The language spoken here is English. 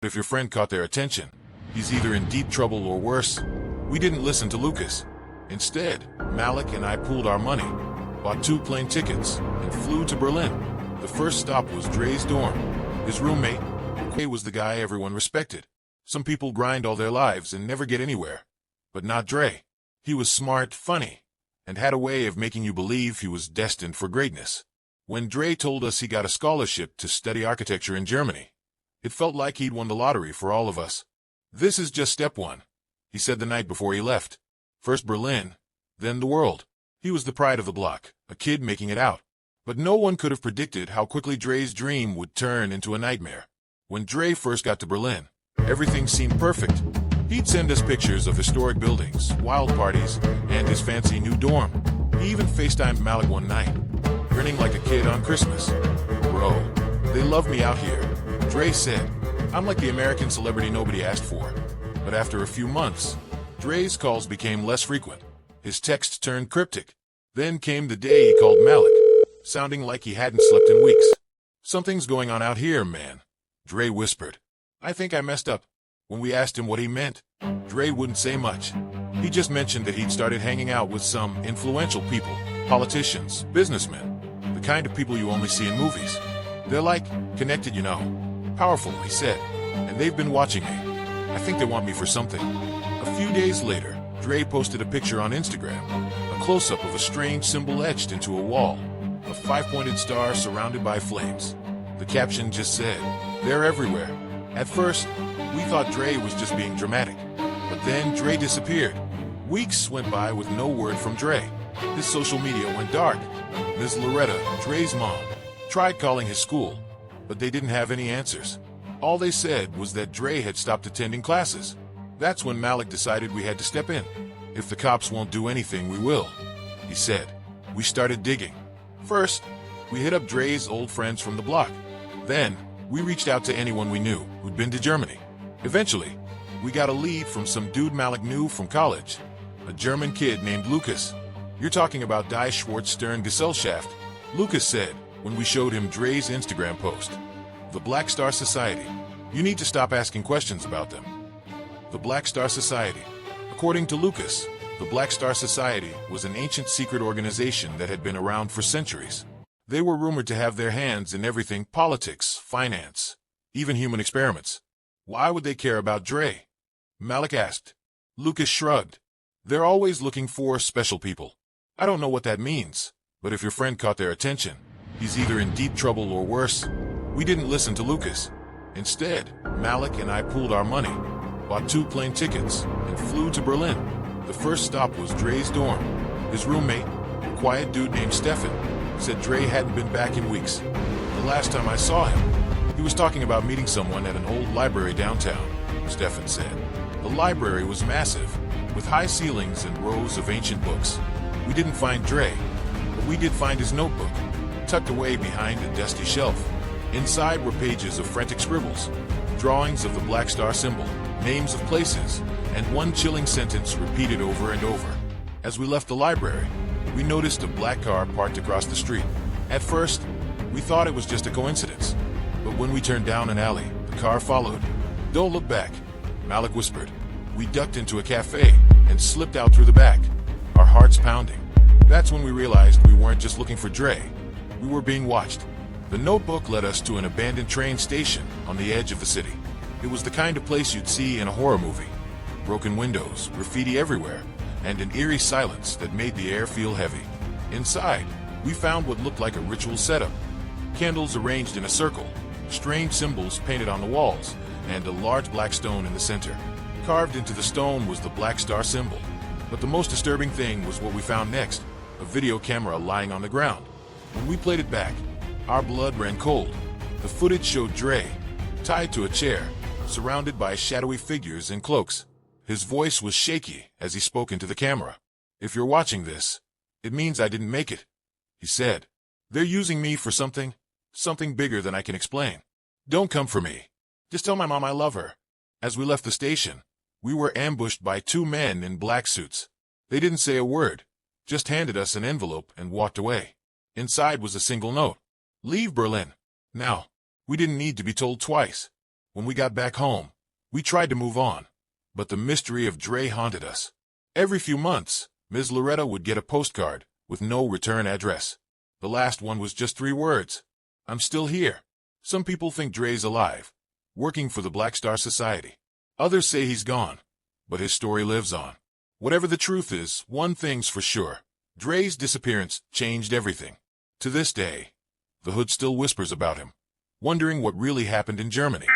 If your friend caught their attention, he's either in deep trouble or worse. We didn't listen to Lucas. Instead, Malik and I pooled our money, bought 2 plane tickets, and flew to Berlin. The first stop was Dre's dorm. His roommate, Dre, was the guy everyone respected. Some people grind all their lives and never get anywhere. But not Dre. He was smart, funny, and had a way of making you believe he was destined for greatness. When Dre told us he got a scholarship to study architecture in Germany, it felt like he'd won the lottery for all of us. "This is just step one," he said the night before he left. "First Berlin, then the world." He was the pride of the block, a kid making it out. But no one could have predicted how quickly Dre's dream would turn into a nightmare. When Dre first got to Berlin, everything seemed perfect. He'd send us pictures of historic buildings, wild parties, and his fancy new dorm. He even FaceTimed Malik one night, grinning like a kid on Christmas. "Bro, they love me out here," Dre said. "I'm like the American celebrity nobody asked for." But after a few months, Dre's calls became less frequent. His texts turned cryptic. Then came the day he called Malik, sounding like he hadn't slept in weeks. "Something's going on out here, man," Dre whispered. "I think I messed up." When we asked him what he meant, Dre wouldn't say much. He just mentioned that he'd started hanging out with some influential people, politicians, businessmen, the kind of people you only see in movies. "They're like, connected, you know. Powerful," he said. "And they've been watching me. I think they want me for something." A few days later, Dre posted a picture on Instagram, a close-up of a strange symbol etched into a wall, a 5-pointed star surrounded by flames. The caption just said, "They're everywhere." At first, we thought Dre was just being dramatic, but then Dre disappeared. Weeks went by with no word from Dre. His social media went dark. Ms. Loretta, Dre's mom, tried calling his school, but they didn't have any answers. All they said was that Dre had stopped attending classes. That's when Malik decided we had to step in. "If the cops won't do anything, we will," he said. We started digging. First, we hit up Dre's old friends from the block. Then, we reached out to anyone we knew who'd been to Germany. Eventually, we got a lead from some dude Malik knew from college, a German kid named Lucas. "You're talking about Die Schwarz-Stern-Gesellschaft," Lucas said when we showed him Dre's Instagram post. "The Black Star Society. You need to stop asking questions about them." The Black Star Society. According to Lucas, the Black Star Society was an ancient secret organization that had been around for centuries. They were rumored to have their hands in everything: politics, finance, even human experiments. "Why would they care about Dre?" Malik asked. Lucas shrugged. "They're always looking for special people. I don't know what that means, but if your friend caught their attention, he's either in deep trouble or worse." We didn't listen to Lucas. Instead, Malik and I pooled our money, bought 2 plane tickets, and flew to Berlin. The first stop was Dre's dorm. His roommate, a quiet dude named Stefan, said Dre hadn't been back in weeks. "The last time I saw him, he was talking about meeting someone at an old library downtown," Stefan said. The library was massive, with high ceilings and rows of ancient books. We didn't find Dre, but we did find his notebook, tucked away behind a dusty shelf. Inside were pages of frantic scribbles, drawings of the Black Star symbol, names of places, and one chilling sentence repeated over and over. As we left the library, we noticed a black car parked across the street. At first, we thought it was just a coincidence, but when we turned down an alley, the car followed. "Don't look back," Malik whispered. We ducked into a cafe and slipped out through the back, our hearts pounding. That's when we realized we weren't just looking for Dre. We were being watched. The notebook led us to an abandoned train station on the edge of the city. It was the kind of place you'd see in a horror movie. Broken windows, graffiti everywhere, and an eerie silence that made the air feel heavy. Inside, we found what looked like a ritual setup. Candles arranged in a circle, strange symbols painted on the walls, and a large black stone in the center. Carved into the stone was the Black Star symbol. But the most disturbing thing was what we found next, a video camera lying on the ground. When we played it back, our blood ran cold. The footage showed Dre, tied to a chair, surrounded by shadowy figures in cloaks. His voice was shaky as he spoke into the camera. "If you're watching this, it means I didn't make it," he said. "They're using me for something bigger than I can explain. Don't come for me. Just tell my mom I love her." As we left the station, we were ambushed by 2 men in black suits. They didn't say a word, just handed us an envelope and walked away. Inside was a single note: "Leave Berlin. Now." We didn't need to be told twice. When we got back home, we tried to move on, but the mystery of Dre haunted us. Every few months, Ms. Loretta would get a postcard with no return address. The last one was just 3 words. I'm still here. Some people think Dre's alive, working for the Black Star Society. Others say he's gone, but his story lives on. Whatever the truth is, one thing's for sure. Dre's disappearance changed everything. To this day, the hood still whispers about him, wondering what really happened in Germany.